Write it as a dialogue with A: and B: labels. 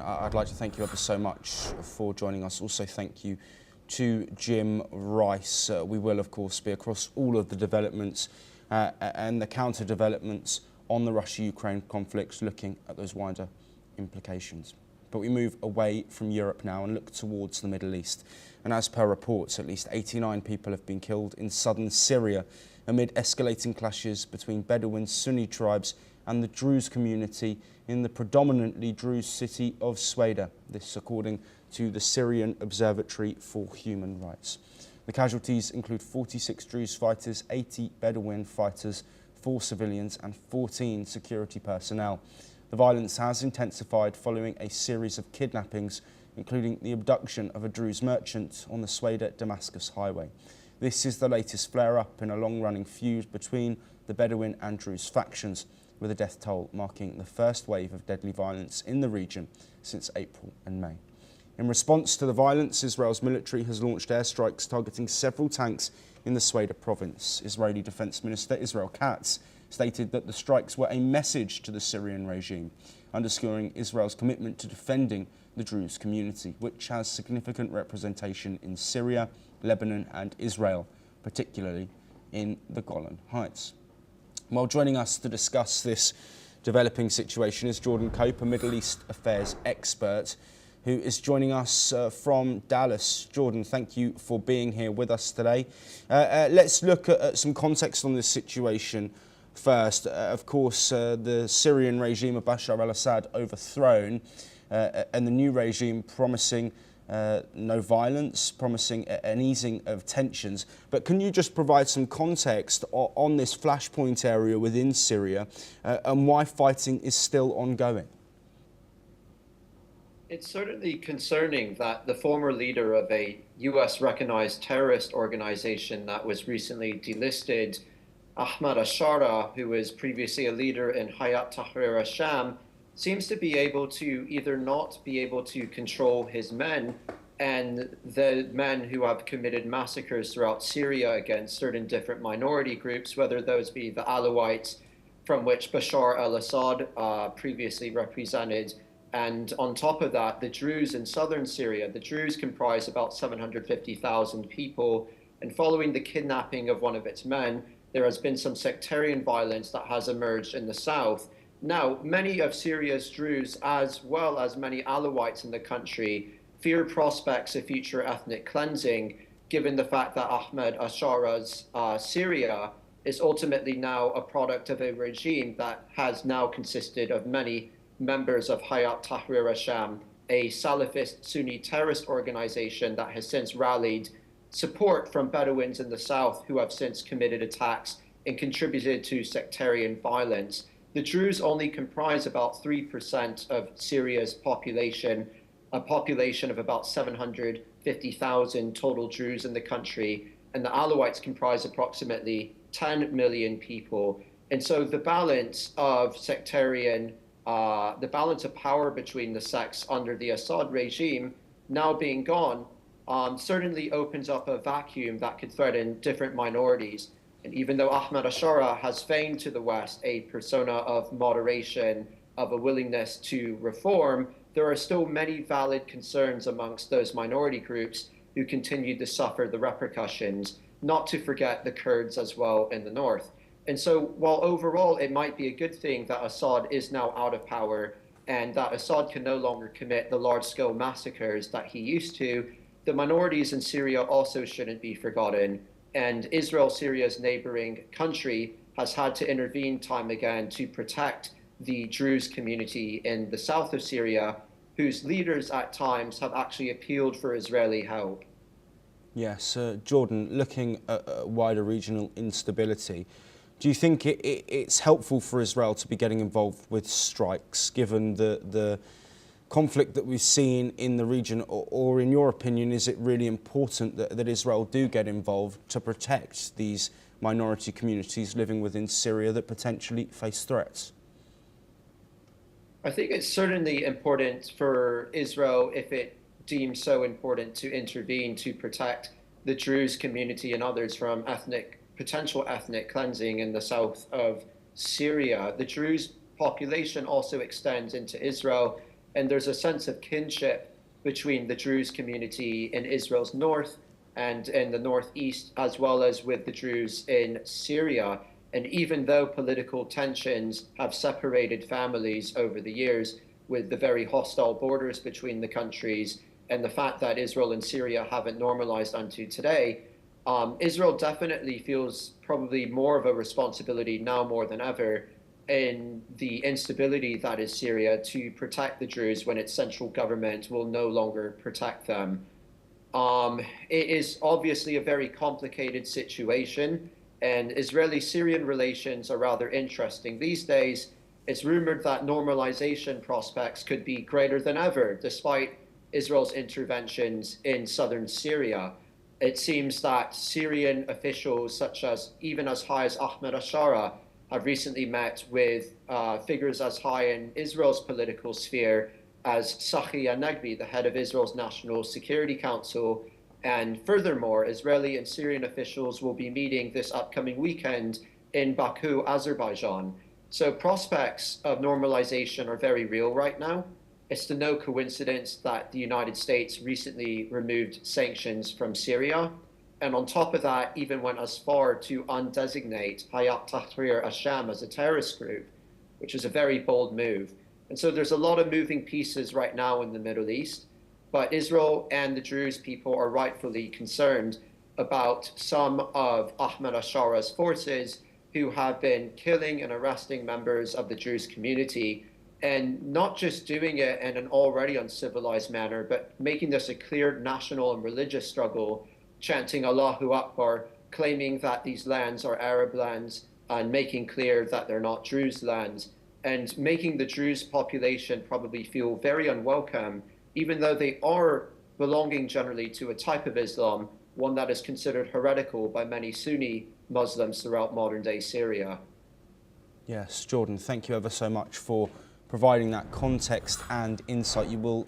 A: I'd like to thank you ever so much for joining us. Also, thank you to Jim Rice. We will, of course, be across all of the developments and the counter-developments on the Russia-Ukraine conflicts, looking at those wider implications. But we move away from Europe now and look towards the Middle East. And as per reports, at least 89 people have been killed in southern Syria amid escalating clashes between Bedouin Sunni tribes and the Druze community in the predominantly Druze city of Sweida. This according to the Syrian Observatory for Human Rights. The casualties include 46 Druze fighters, 80 Bedouin fighters, 4 civilians and 14 security personnel. The violence has intensified following a series of kidnappings, including the abduction of a Druze merchant on the Sweida-Damascus highway. This is the latest flare-up in a long-running feud between the Bedouin and Druze factions, with a death toll marking the first wave of deadly violence in the region since April and May. In response to the violence, Israel's military has launched airstrikes targeting several tanks in the Sweida province. Israeli Defense Minister Israel Katz stated that the strikes were a message to the Syrian regime, underscoring Israel's commitment to defending the Druze community, which has significant representation in Syria, Lebanon and Israel, particularly in the Golan Heights. Well, joining us to discuss this developing situation is Jordan Cope, a Middle East affairs expert, who is joining us from Dallas. Jordan, thank you for being here with us today. Let's look at some context on this situation first. Of course, the Syrian regime of Bashar al-Assad overthrown, and the new regime promising no violence, promising an easing of tensions. But can you just provide some context on this flashpoint area within Syria and why fighting is still ongoing?
B: It's certainly concerning that the former leader of a US-recognized terrorist organization that was recently delisted, Ahmad al-Shara, who was previously a leader in Hayat Tahrir al-Sham, seems to be able to either not be able to control his men and the men who have committed massacres throughout Syria against certain different minority groups, whether those be the Alawites, from which Bashar al-Assad previously represented, and on top of that, the Druze in southern Syria. The Druze comprise about 750,000 people, and following the kidnapping of one of its men, there has been some sectarian violence that has emerged in the south. Now, many of Syria's Druze, as well as many Alawites in the country, fear prospects of future ethnic cleansing, given the fact that Ahmed al-Shara's Syria is ultimately now a product of a regime that has now consisted of many members of Hayat Tahrir al-Sham, a Salafist Sunni terrorist organization that has since rallied support from Bedouins in the south who have since committed attacks and contributed to sectarian violence. The Druze only comprise about 3% of Syria's population, a population of about 750,000 total Druze in the country, and the Alawites comprise approximately 10 million people. And so the balance of the balance of power between the sects under the Assad regime now being gone certainly opens up a vacuum that could threaten different minorities. And even though Ahmad al-Shara has feigned to the West a persona of moderation, of a willingness to reform, there are still many valid concerns amongst those minority groups who continue to suffer the repercussions, not to forget the Kurds as well in the north. And so while overall it might be a good thing that Assad is now out of power and that Assad can no longer commit the large-scale massacres that he used to, the minorities in Syria also shouldn't be forgotten. And Israel, Syria's neighboring country, has had to intervene time again to protect the Druze community in the south of Syria, whose leaders at times have actually appealed for Israeli help.
A: Yes, Jordan, looking at wider regional instability, do you think it's helpful for Israel to be getting involved with strikes, given the conflict that we've seen in the region, or in your opinion, is it really important that Israel do get involved to protect these minority communities living within Syria that potentially face threats?
B: I think it's certainly important for Israel, if it deems so important, to intervene to protect the Druze community and others from potential ethnic cleansing in the south of Syria. The Druze population also extends into Israel, And there's a sense of kinship between the Druze community in Israel's north and in the northeast, as well as with the Druze in Syria. And even though political tensions have separated families over the years, with the very hostile borders between the countries and the fact that Israel and Syria haven't normalized unto today, Israel definitely feels probably more of a responsibility now more than ever in the instability that is Syria to protect the Druze when its central government will no longer protect them. It is obviously a very complicated situation, and Israeli-Syrian relations are rather interesting these days. It's rumored that normalization prospects could be greater than ever, despite Israel's interventions in southern Syria. It seems that Syrian officials, such as even as high as Ahmed Ashara, have recently met with figures as high in Israel's political sphere as Tzachi Hanegbi, the head of Israel's National Security Council. And furthermore, Israeli and Syrian officials will be meeting this upcoming weekend in Baku, Azerbaijan. So prospects of normalization are very real right now. It's to no coincidence that the United States recently removed sanctions from Syria. And on top of that, even went as far to undesignate Hayat Tahrir al-Sham as a terrorist group, which is a very bold move. And so there's a lot of moving pieces right now in the Middle East, but Israel and the Druze people are rightfully concerned about some of Ahmed Ashara's forces who have been killing and arresting members of the Druze community, and not just doing it in an already uncivilized manner, but making this a clear national and religious struggle, chanting Allahu Akbar, claiming that these lands are Arab lands, and making clear that they're not Druze lands, and making the Druze population probably feel very unwelcome, even though they are belonging generally to a type of Islam, one that is considered heretical by many Sunni Muslims throughout modern-day Syria.
A: Yes, Jordan, thank you ever so much for providing that context and insight. You will